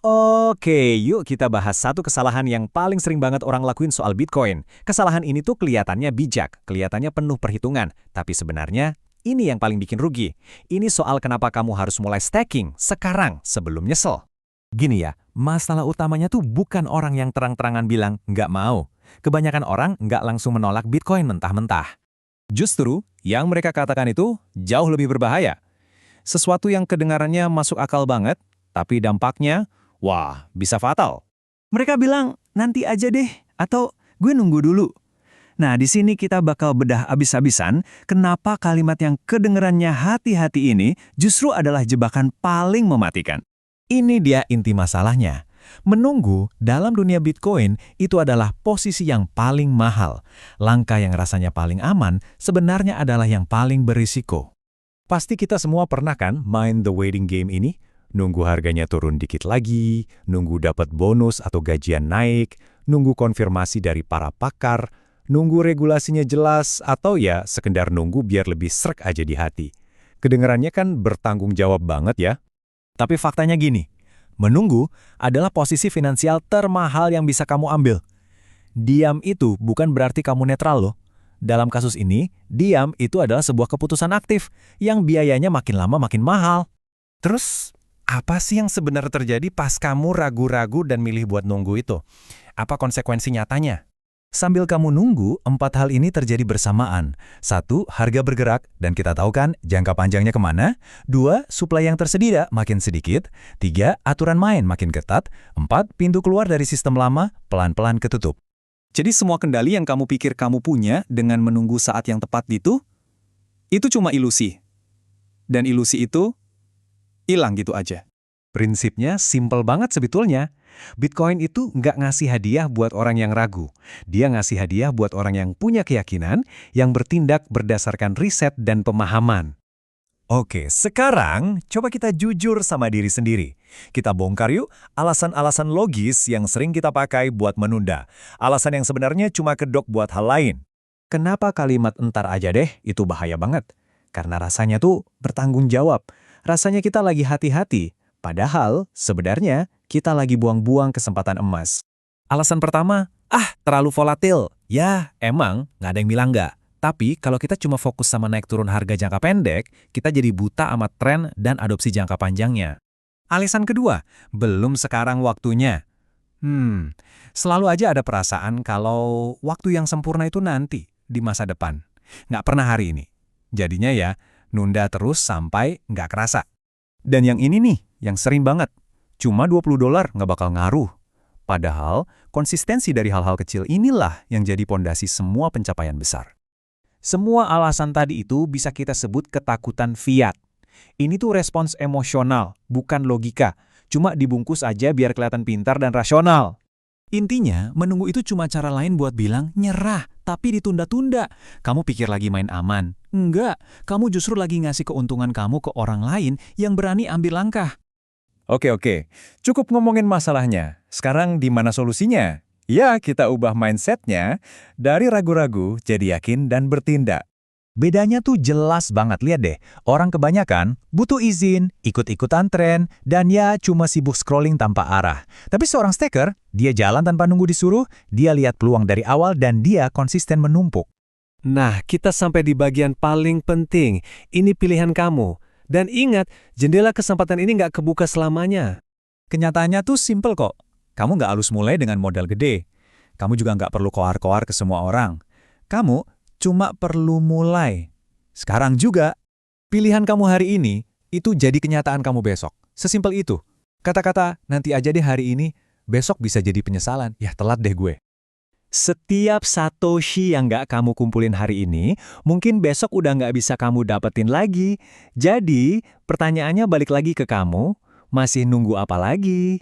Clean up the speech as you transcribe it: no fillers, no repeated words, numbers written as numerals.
Oke, yuk kita bahas satu kesalahan yang paling sering banget orang lakuin soal Bitcoin. Kesalahan ini tuh kelihatannya bijak, kelihatannya penuh perhitungan, tapi sebenarnya ini yang paling bikin rugi. Ini soal kenapa kamu harus mulai staking sekarang sebelum nyesel. Gini ya, masalah utamanya tuh bukan orang yang terang-terangan bilang nggak mau. Kebanyakan orang nggak langsung menolak Bitcoin mentah-mentah. Justru, yang mereka katakan itu jauh lebih berbahaya. Sesuatu yang kedengarannya masuk akal banget, tapi dampaknya, wah, bisa fatal. Mereka bilang, nanti aja deh, atau gue nunggu dulu. Nah, di sini kita bakal bedah abis-abisan kenapa kalimat yang kedengerannya hati-hati ini justru adalah jebakan paling mematikan. Ini dia inti masalahnya. Menunggu dalam dunia Bitcoin itu adalah posisi yang paling mahal. Langkah yang rasanya paling aman sebenarnya adalah yang paling berisiko. Pasti kita semua pernah kan main the waiting game ini? Nunggu harganya turun dikit lagi, nunggu dapat bonus atau gajian naik, nunggu konfirmasi dari para pakar, nunggu regulasinya jelas, atau ya sekedar nunggu biar lebih srek aja di hati. Kedengarannya kan bertanggung jawab banget ya. Tapi faktanya gini, menunggu adalah posisi finansial termahal yang bisa kamu ambil. Diam itu bukan berarti kamu netral loh. Dalam kasus ini, diam itu adalah sebuah keputusan aktif yang biayanya makin lama makin mahal. Terus, apa sih yang sebenarnya terjadi pas kamu ragu-ragu dan milih buat nunggu itu? Apa konsekuensi nyatanya? Sambil kamu nunggu, 4 hal ini terjadi bersamaan. 1, harga bergerak, dan kita tahu kan jangka panjangnya kemana. 2, suplai yang tersedia makin sedikit. 3, aturan main makin ketat. 4, pintu keluar dari sistem lama pelan-pelan ketutup. Jadi semua kendali yang kamu pikir kamu punya dengan menunggu saat yang tepat itu cuma ilusi. Dan ilusi itu hilang gitu aja. Prinsipnya simpel banget sebetulnya. Bitcoin itu nggak ngasih hadiah buat orang yang ragu. Dia ngasih hadiah buat orang yang punya keyakinan, yang bertindak berdasarkan riset dan pemahaman. Oke, sekarang coba kita jujur sama diri sendiri. Kita bongkar yuk alasan-alasan logis yang sering kita pakai buat menunda. Alasan yang sebenarnya cuma kedok buat hal lain. Kenapa kalimat "entar aja deh" itu bahaya banget? Karena rasanya tuh bertanggung jawab. Rasanya kita lagi hati-hati. Padahal, sebenarnya kita lagi buang-buang kesempatan emas. Alasan pertama, terlalu volatil. Ya, emang nggak ada yang bilang nggak. Tapi kalau kita cuma fokus sama naik turun harga jangka pendek, kita jadi buta amat tren dan adopsi jangka panjangnya. Alasan kedua, belum sekarang waktunya. Selalu aja ada perasaan kalau waktu yang sempurna itu nanti, di masa depan. Nggak pernah hari ini. Jadinya ya, nunda terus sampai nggak kerasa. Dan yang ini nih, yang sering banget. Cuma $20 nggak bakal ngaruh. Padahal, konsistensi dari hal-hal kecil inilah yang jadi pondasi semua pencapaian besar. Semua alasan tadi itu bisa kita sebut ketakutan fiat. Ini tuh respons emosional, bukan logika. Cuma dibungkus aja biar kelihatan pintar dan rasional. Intinya, menunggu itu cuma cara lain buat bilang nyerah, tapi ditunda-tunda. Kamu pikir lagi main aman? Enggak, kamu justru lagi ngasih keuntungan kamu ke orang lain yang berani ambil langkah. Oke, cukup ngomongin masalahnya. Sekarang di mana solusinya? Ya, kita ubah mindsetnya dari ragu-ragu jadi yakin dan bertindak. Bedanya tuh jelas banget, lihat deh. Orang kebanyakan butuh izin, ikut-ikutan tren, dan ya cuma sibuk scrolling tanpa arah. Tapi seorang staker, dia jalan tanpa nunggu disuruh, dia lihat peluang dari awal dan dia konsisten menumpuk. Nah, kita sampai di bagian paling penting. Ini pilihan kamu. Dan ingat, jendela kesempatan ini nggak kebuka selamanya. Kenyataannya tuh simple kok. Kamu nggak harus mulai dengan modal gede. Kamu juga nggak perlu koar-koar ke semua orang. Kamu cuma perlu mulai. Sekarang juga, pilihan kamu hari ini itu jadi kenyataan kamu besok. Sesimpel itu. Kata-kata nanti aja deh hari ini, besok bisa jadi penyesalan. Ya telat deh gue. Setiap satoshi yang nggak kamu kumpulin hari ini, mungkin besok udah nggak bisa kamu dapetin lagi. Jadi, pertanyaannya balik lagi ke kamu, masih nunggu apa lagi?